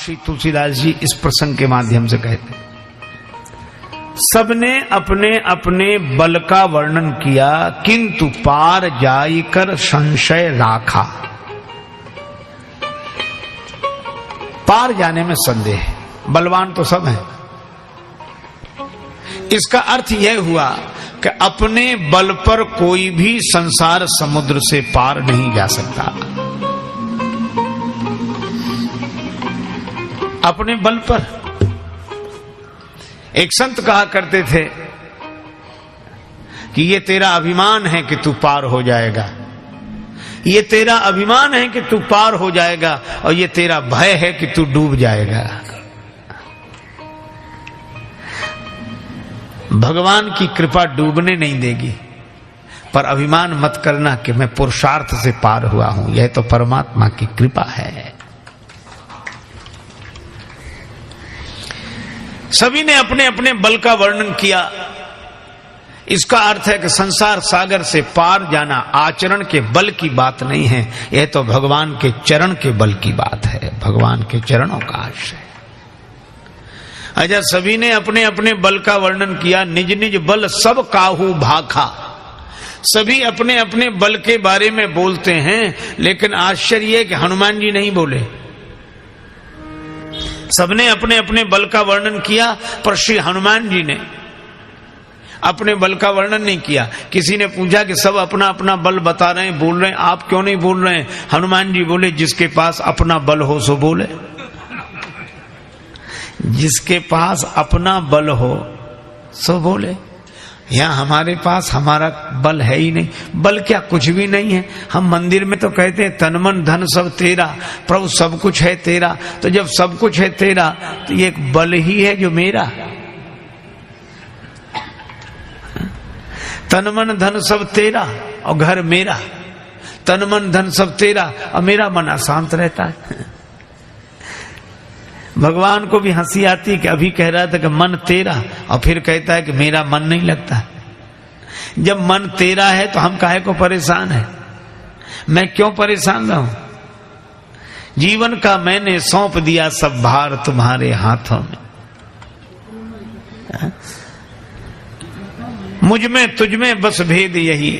श्री तुलसीदास जी इस प्रसंग के माध्यम से कहते हैं, सबने अपने अपने बल का वर्णन किया, किंतु पार जाई कर संशय राखा। पार जाने में संदेह है, बलवान तो सब हैं। इसका अर्थ यह हुआ कि अपने बल पर कोई भी संसार समुद्र से पार नहीं जा सकता। अपने बल पर। एक संत कहा करते थे कि ये तेरा अभिमान है कि तू पार हो जाएगा, ये तेरा अभिमान है कि तू पार हो जाएगा, और ये तेरा भय है कि तू डूब जाएगा। भगवान की कृपा डूबने नहीं देगी, पर अभिमान मत करना कि मैं पुरुषार्थ से पार हुआ हूं। यह तो परमात्मा की कृपा है। सभी ने अपने अपने बल का वर्णन किया। इसका अर्थ है कि संसार सागर से पार जाना आचरण के बल की बात नहीं है, यह तो भगवान के चरण के बल की बात है, भगवान के चरणों का आश्रय। अच्छा, सभी ने अपने अपने बल का वर्णन किया। निज निज बल सब काहू भाखा। सभी अपने अपने बल के बारे में बोलते हैं, लेकिन आश्चर्य है कि हनुमान जी नहीं बोले। सबने अपने अपने बल का वर्णन किया, पर श्री हनुमान जी ने अपने बल का वर्णन नहीं किया। किसी ने पूछा कि सब अपना अपना बल बता रहे हैं, बोल रहे हैं, आप क्यों नहीं बोल रहे हैं? हनुमान जी बोले, जिसके पास अपना बल हो सो बोले। जिसके पास अपना बल हो सो बोले। यहां हमारे पास हमारा बल है ही नहीं। बल क्या, कुछ भी नहीं है। हम मंदिर में तो कहते हैं तन मन धन सब तेरा, प्रभु सब कुछ है तेरा। तो जब सब कुछ है तेरा, तो ये एक बल ही है जो मेरा। तन मन धन सब तेरा और घर मेरा। तन मन धन सब तेरा और मेरा मन अशांत रहता है। भगवान को भी हंसी आती कि अभी कह रहा था कि मन तेरा, और फिर कहता है कि मेरा मन नहीं लगता। जब मन तेरा है तो हम काहे को परेशान है? मैं क्यों परेशान रहूं? जीवन का मैंने सौंप दिया सब भार तुम्हारे हाथों में। मुझ में तुझ में बस भेद यही,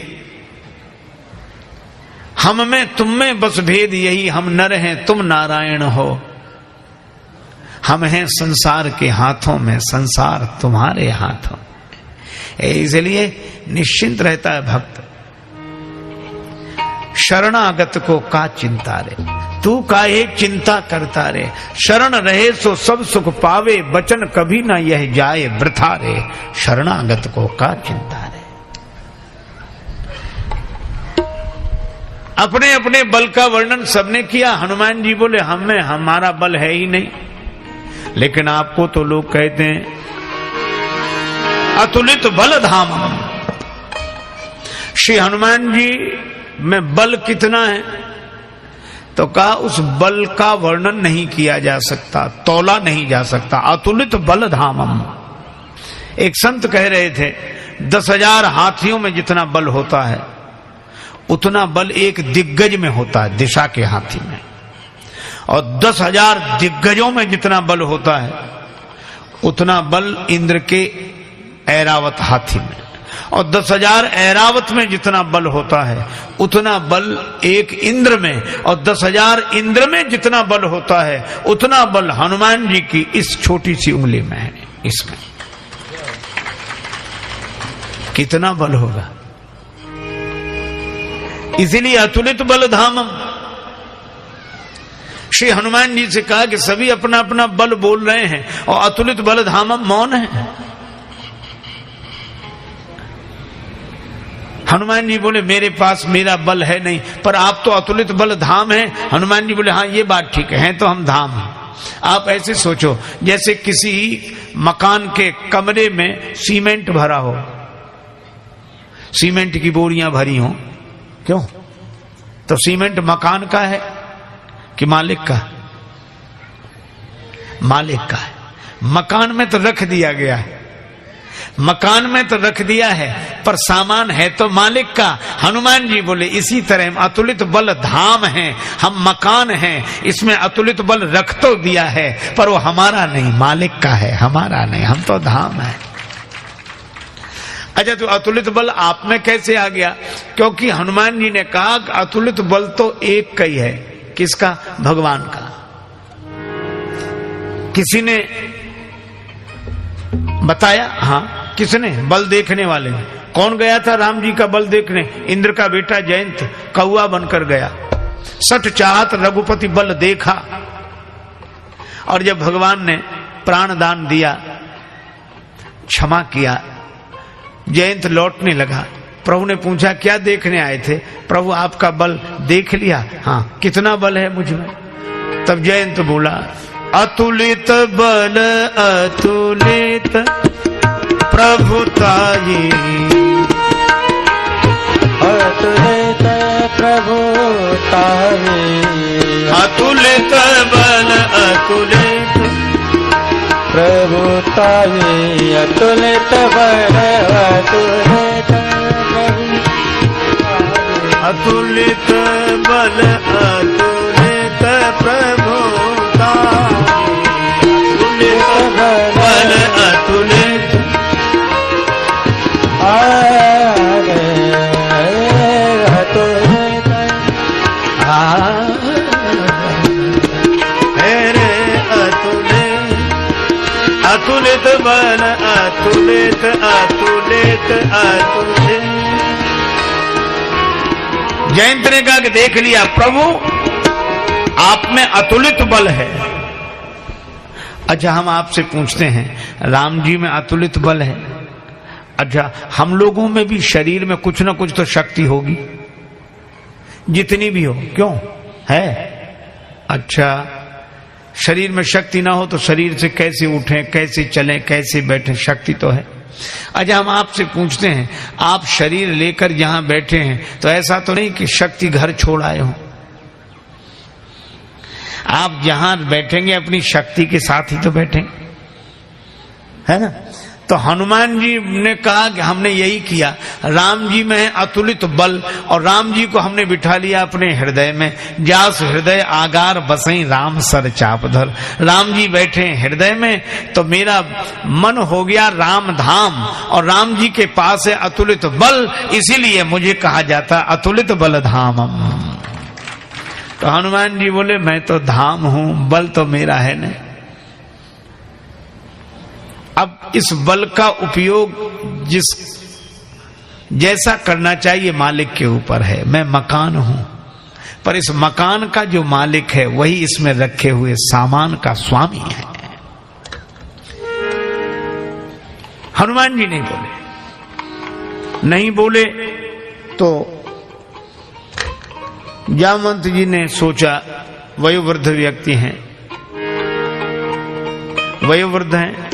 हम में तुम में बस भेद यही। हम नर हैं तुम नारायण हो, हम हैं संसार के हाथों में, संसार तुम्हारे हाथों में। इसलिए निश्चिंत रहता है भक्त। शरणागत को का चिंता रे, तू काहे चिंता करता रे। शरण रहे सो सब सुख पावे, वचन कभी ना यह जाए वृथा रे। शरणागत को का चिंता रे। अपने अपने बल का वर्णन सबने किया। हनुमान जी बोले, हमें हमारा बल है ही नहीं। लेकिन आपको तो लोग कहते हैं अतुलित बल धाम। श्री हनुमान जी में बल कितना है? तो कहा उस बल का वर्णन नहीं किया जा सकता, तौला नहीं जा सकता। अतुलित बल धामम। एक संत कह रहे थे 10,000 हाथियों में जितना बल होता है, उतना बल एक दिग्गज में होता है, दिशा के हाथी में। और 10,000 दिग्गजों में जितना बल होता है, उतना बल इंद्र के ऐरावत हाथी में। और 10,000 ऐरावत में जितना बल होता है, उतना बल एक इंद्र में। और 10,000 इंद्र में जितना बल होता है, उतना बल हनुमान जी की इस छोटी सी उंगली में है। इसमें कितना बल होगा? इसीलिए अतुलित बल धामम। श्री हनुमान जी से कहा कि सभी अपना अपना बल बोल रहे हैं और अतुलित बल धामम मौन है। हनुमान जी बोले, मेरे पास मेरा बल है नहीं, पर आप तो अतुलित बल धाम हैं। हनुमान जी बोले, हाँ ये बात ठीक है, तो हम धाम हैं। आप ऐसे सोचो जैसे किसी मकान के कमरे में सीमेंट भरा हो, सीमेंट की बोरियां भरी हो। क्यों? तो सीमेंट मकान का है कि मालिक का? मालिक का है। मकान में तो रख दिया गया है, मकान में तो रख दिया है पर सामान है तो मालिक का। हनुमान जी बोले इसी तरह अतुलित बल धाम है, हम मकान हैं, इसमें अतुलित बल रख तो दिया है पर वो हमारा नहीं, मालिक का है, हमारा नहीं, हम तो धाम है। अच्छा, तो अतुलित बल आप में कैसे आ गया? क्योंकि हनुमान जी ने कहा कि अतुलित बल तो एक का ही है। किसका? भगवान का। किसी ने बताया? हाँ, किसने? बल देखने वाले ने। कौन गया था राम जी का बल देखने? इंद्र का बेटा जयंत कौआ बनकर गया। 60 चाहत रघुपति बल देखा। और जब भगवान ने प्राण दान दिया, क्षमा किया, जयंत लौटने लगा। प्रभु ने पूछा क्या देखने आए थे? प्रभु आपका बल देख लिया। हाँ, कितना बल है मुझ में? तब जयंत बोला अतुलित बल अतुलित प्रभुताई, अतुलित प्रभुताई, अतुलित बल अतुलित प्रभुताई, अतुलित बल अतुलित अतुलित बल अतुलित प्रभुताई, अतुलित बल अतुलित अतुलित बल अतुलित अतुलित अतुलित। जयंत ने कहा कि देख लिया प्रभु, आप में अतुलित बल है। अच्छा, हम आपसे पूछते हैं राम जी में अतुलित बल है। अच्छा, हम लोगों में भी शरीर में कुछ ना कुछ तो शक्ति होगी, जितनी भी हो, क्यों है? अच्छा, शरीर में शक्ति ना हो तो शरीर से कैसे उठें, कैसे चलें, कैसे बैठें? शक्ति तो है। अच्छा, हम आपसे पूछते हैं, आप शरीर लेकर जहां बैठे हैं तो ऐसा तो नहीं कि शक्ति घर छोड़ आए हो? आप जहां बैठेंगे अपनी शक्ति के साथ ही तो बैठेंगे, है ना? तो हनुमान जी ने कहा कि हमने यही किया। राम जी में है अतुलित बल और राम जी को हमने बिठा लिया अपने हृदय में। जास हृदय आगार बसई राम सर चापधर। राम जी बैठे हृदय में तो मेरा मन हो गया राम धाम, और राम जी के पास है अतुलित बल, इसीलिए मुझे कहा जाता अतुलित बल धामम। तो हनुमान जी बोले मैं तो धाम हूं, बल तो मेरा है नहीं। अब इस बल का उपयोग जिस जैसा करना चाहिए मालिक के ऊपर है। मैं मकान हूं, पर इस मकान का जो मालिक है वही इसमें रखे हुए सामान का स्वामी है। हनुमान जी नहीं बोले। नहीं बोले तो जामवंत जी ने सोचा, वयोवृद्ध व्यक्ति हैं, वयोवृद्ध हैं,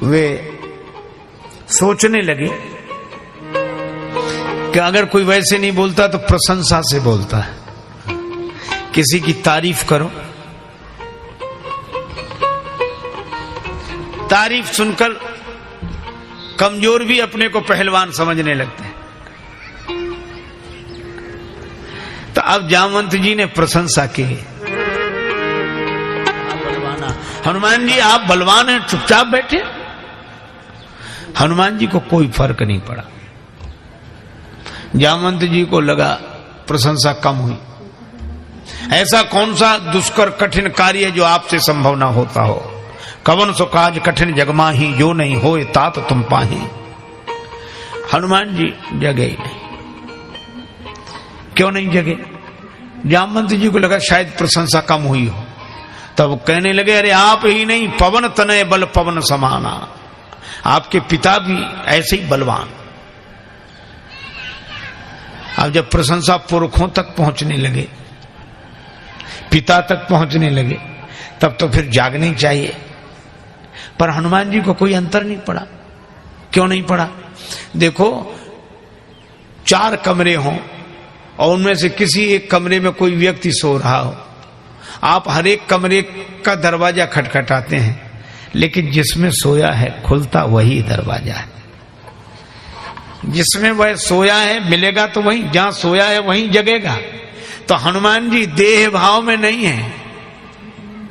वे सोचने लगे कि अगर कोई वैसे नहीं बोलता तो प्रशंसा से बोलता है। किसी की तारीफ करो, तारीफ सुनकर कमजोर भी अपने को पहलवान समझने लगते हैं। तो अब जामवंत जी ने प्रशंसा की, हनुमान जी आप बलवान हैं, चुपचाप बैठे। हनुमान जी को कोई फर्क नहीं पड़ा। जामवंत जी को लगा प्रशंसा कम हुई। ऐसा कौन सा दुष्कर कठिन कार्य है जो आपसे संभव ना होता हो? कवन सो काज कठिन जगमाही, जो नहीं होए तात तुम पाही। हनुमान जी जगे ही नहीं। क्यों नहीं जगे? जामवंत जी को लगा शायद प्रशंसा कम हुई हो। तब कहने लगे अरे आप ही नहीं, पवन तनय बल पवन समाना। आपके पिता भी ऐसे ही बलवान। अब जब प्रशंसा पुरखों तक पहुंचने लगे, पिता तक पहुंचने लगे, तब तो फिर जागनी चाहिए। पर हनुमान जी को कोई अंतर नहीं पड़ा। क्यों नहीं पड़ा? देखो, 4 कमरे हों और उनमें से किसी एक कमरे में कोई व्यक्ति सो रहा हो, आप हर एक कमरे का दरवाजा खटखटाते हैं, लेकिन जिसमें सोया है खुलता वही दरवाजा है। जिसमें वह सोया है मिलेगा तो वहीं, जहां सोया है वहीं जगेगा। तो हनुमान जी देह भाव में नहीं है,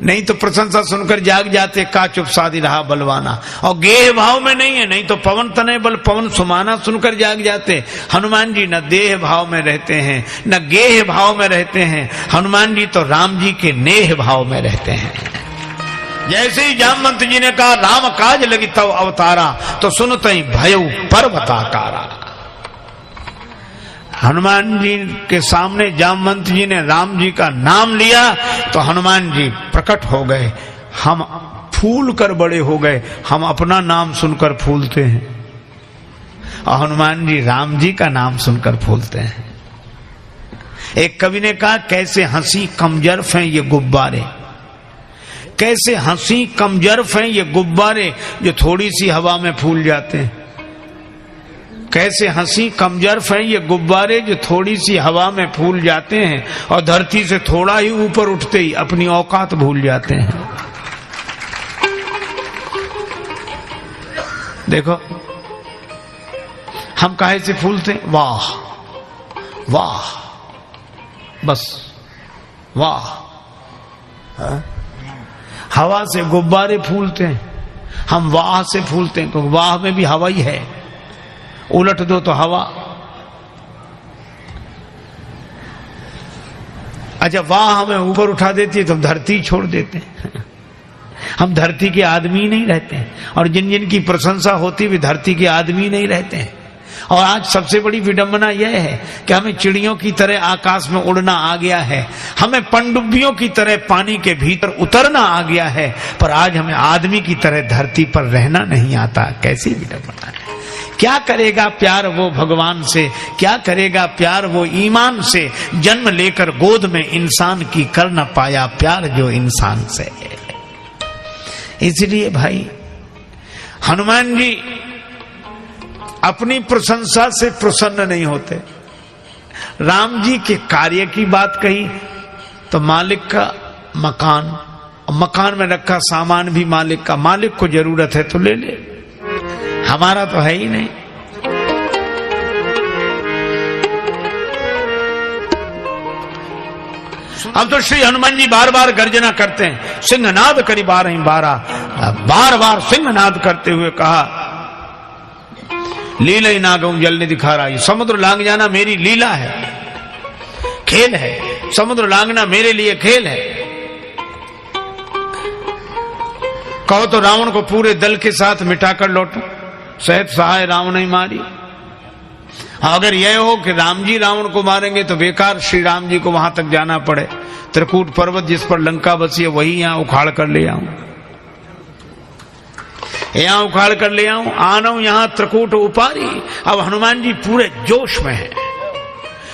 नहीं तो प्रशंसा सुनकर जाग जाते, का चुप साधी रहा बलवाना। और गेह भाव में नहीं है, नहीं तो पवन तनय बल पवन सुमाना सुनकर जाग जाते। हनुमान जी न देह भाव में रहते हैं न गेह भाव में रहते हैं। हनुमान जी तो राम जी के नेह भाव में रहते हैं। जैसे ही जामवंत जी ने कहा राम काज लगी तव अवतारा, तो सुनते ही भयउ पर्वताकारा। हनुमान जी के सामने जामवंत जी ने राम जी का नाम लिया तो हनुमान जी प्रकट हो गए। हम फूल कर बड़े हो गए, हम अपना नाम सुनकर फूलते हैं और हनुमान जी राम जी का नाम सुनकर फूलते हैं। एक कवि ने कहा कैसे हंसी कमजरफ हैं ये गुब्बारे, कैसे हंसी कमजरफ हैं ये गुब्बारे जो थोड़ी सी हवा में फूल जाते हैं। कैसे हंसी कमजरफ हैं ये गुब्बारे जो थोड़ी सी हवा में फूल जाते हैं और धरती से थोड़ा ही ऊपर उठते ही अपनी औकात भूल जाते हैं। देखो हम काहे से फूलते हैं? वाह वाह, बस वाह। हवा से गुब्बारे फूलते हैं, हम वाह से फूलते हैं क्योंकि वाह में भी हवा ही है। उलट दो तो हवा। अच्छा वाह हमें ऊपर उठा देती है तो हम धरती छोड़ देते हैं। हम धरती के आदमी नहीं रहते हैं, और जिन जिन की प्रशंसा होती भी धरती के आदमी नहीं रहते हैं। और आज सबसे बड़ी विडंबना यह है कि हमें चिड़ियों की तरह आकाश में उड़ना आ गया है, हमें पनडुब्बियों की तरह पानी के भीतर उतरना आ गया है, पर आज हमें आदमी की तरह धरती पर रहना नहीं आता। कैसी विडंबना है। क्या करेगा प्यार वो भगवान से, क्या करेगा प्यार वो ईमान से, जन्म लेकर गोद में इंसान की कर न पाया प्यार जो इंसान से। इसलिए भाई हनुमान जी अपनी प्रशंसा से प्रसन्न नहीं होते। राम जी के कार्य की बात कही तो मालिक का मकान, मकान में रखा सामान भी मालिक का, मालिक को जरूरत है तो ले ले, हमारा तो है ही नहीं। अब तो श्री हनुमान जी बार बार गर्जना करते हैं, सिंहनाद करी 12 बार बार सिंहनाद करते हुए कहा लीला ही नागम जल ने दिखा रहा। समुद्र लांग जाना मेरी लीला है, खेल है। समुद्र लांगना मेरे लिए खेल है। कहो तो रावण को पूरे दल के साथ मिटाकर लौटो, सहत सहाय रावण नहीं मारी। अगर यह हो कि राम जी रावण को मारेंगे तो बेकार श्री राम जी को वहां तक जाना पड़े। त्रिकूट पर्वत जिस पर लंका बसी है वही यहां उखाड़ कर ले आऊं, यहां उखाड़ कर ले आऊं, आना यहां त्रिकूट उपारी। अब हनुमान जी पूरे जोश में है।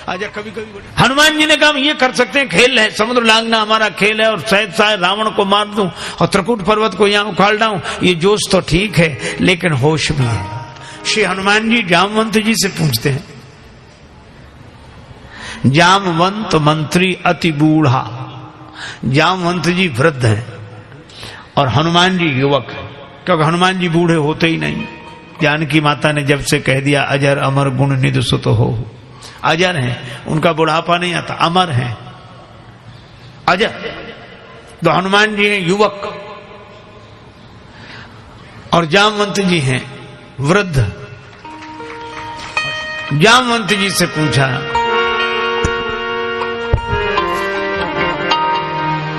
अच्छा कभी कभी हनुमान जी ने कहा ये कर सकते हैं, खेल है, समुद्र लांघना हमारा खेल है, और शायद शायद रावण को मार दूं और त्रिकूट पर्वत को यहां उखाड़ डाऊं, ये जोश तो ठीक है लेकिन होश भी है। श्री हनुमान जी जामवंत जी से पूछते हैं, जामवंत मंत्री अति बूढ़ा, जामवंत जी वृद्ध हैं और हनुमान जी युवक हैं, क्योंकि हनुमान जी बूढ़े होते ही नहीं। जानकी माता ने जब से कह दिया अजर अमर गुण निधि सुत हो, अजर हैं, उनका बुढ़ापा नहीं आता, अमर हैं, अजर। तो हनुमान जी हैं युवक और जामवंत जी हैं वृद्ध। जामवंत जी से पूछा,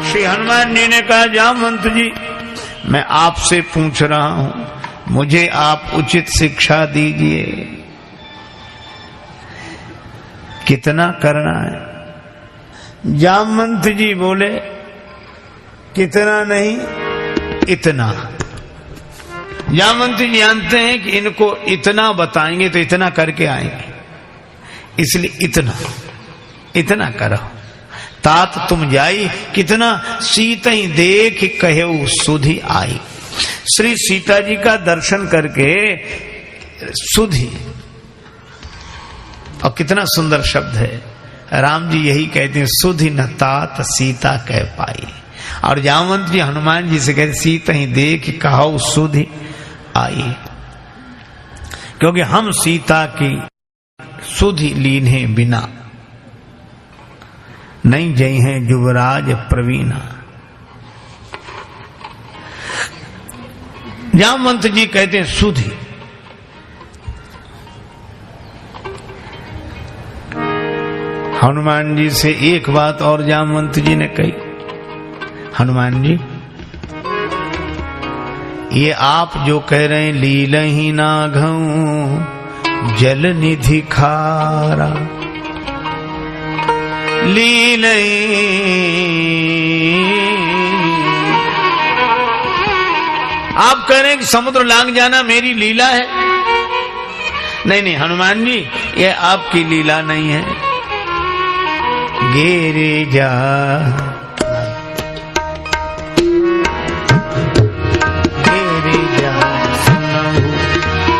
श्री हनुमान जी ने कहा जामवंत जी मैं आपसे पूछ रहा हूं, मुझे आप उचित शिक्षा दीजिए, कितना करना है। जामवंत जी बोले कितना नहीं इतना। जामवंत जी जानते हैं कि इनको इतना बताएंगे तो इतना करके आएंगे, इसलिए इतना इतना करो। तात तुम जाई कितना सीता ही देख कहे सुधि आई। श्री सीता जी का दर्शन करके सुधि, और कितना सुंदर शब्द है, राम जी यही कहते हैं सुधि न तात सीता कह पाई। और जामवंत जी हनुमान जी से कहते सीता ही देख कहो सुधि आई, क्योंकि हम सीता की सुधि लीने बिना नहीं जई हैं युवराज प्रवीणा। जामवंत जी कहते हैं सुधि, हनुमान जी से एक बात और जामवंत जी ने कही, हनुमान जी ये आप जो कह रहे हैं लीलहि नाघऊ जल निधि खारा, लीलहि आप कह रहे हैं कि समुद्र लांग जाना मेरी लीला है। नहीं नहीं हनुमान जी ये आपकी लीला नहीं है। गिरि जा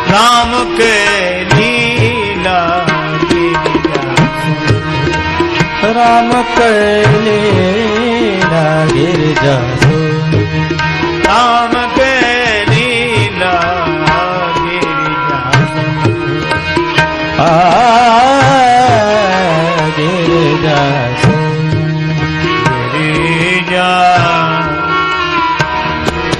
राम के लीला, राम के लीला गिरजा, राम के लीला गिरजा, गिरजा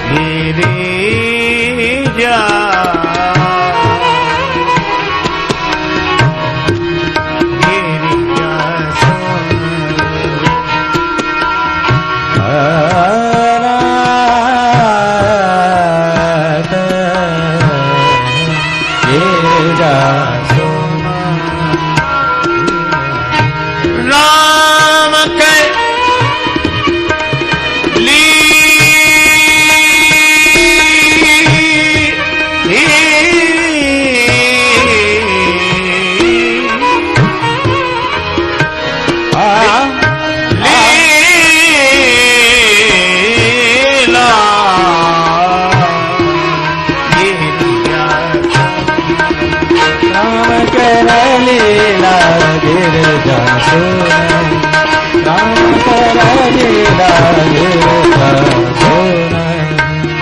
गिरिजा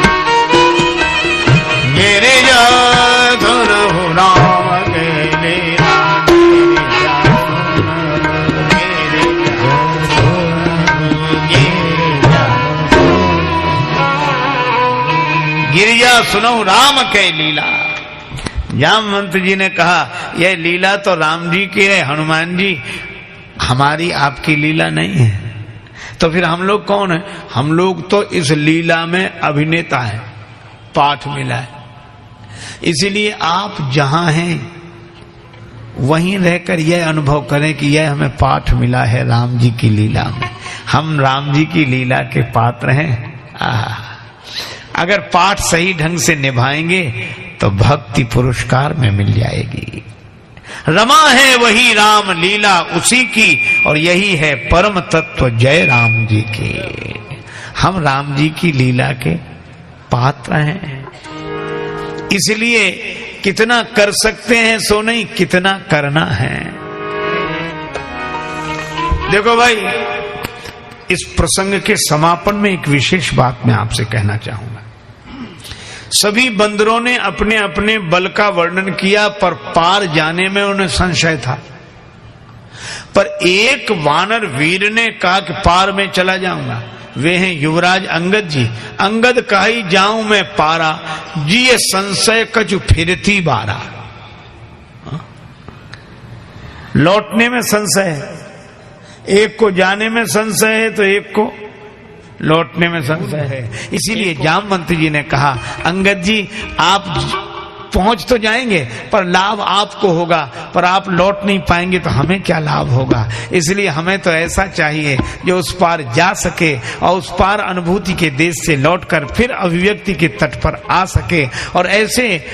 गिरिजा सुनो राम के लीला। जामवंत जी ने कहा यह लीला तो राम जी की है हनुमान जी, हमारी आपकी लीला नहीं है। तो फिर हम लोग कौन है? हम लोग तो इस लीला में अभिनेता है, पाठ मिला है। इसीलिए आप जहां हैं वहीं रहकर यह अनुभव करें कि यह हमें पाठ मिला है राम जी की लीला में, हम राम जी की लीला के पात्र हैं। अगर पाठ सही ढंग से निभाएंगे तो भक्ति पुरस्कार में मिल जाएगी। रमा है वही राम लीला उसी की, और यही है परम तत्व जय राम जी के। हम राम जी की लीला के पात्र हैं, इसलिए कितना कर सकते हैं सो नहीं, कितना करना है। देखो भाई, इस प्रसंग के समापन में एक विशेष बात मैं आपसे कहना चाहूंगा। सभी बंदरों ने अपने अपने बल का वर्णन किया, पर पार जाने में उन्हें संशय था। पर एक वानर वीर ने कहा कि पार में चला जाऊंगा। वे हैं युवराज अंगद जी। अंगद कही जाऊं मैं पारा, जी ये संशय कछु फिरती बारा। लौटने में संशय है, एक को जाने में संशय है तो एक को लौटने में संशय है। इसीलिए जामवंत जी ने कहा अंगद जी आप पहुंच तो जाएंगे पर लाभ आपको होगा, पर आप लौट नहीं पाएंगे तो हमें क्या लाभ होगा। इसलिए हमें तो ऐसा चाहिए जो उस पार जा सके और उस पार अनुभूति के देश से लौटकर फिर अभिव्यक्ति के तट पर आ सके। और ऐसे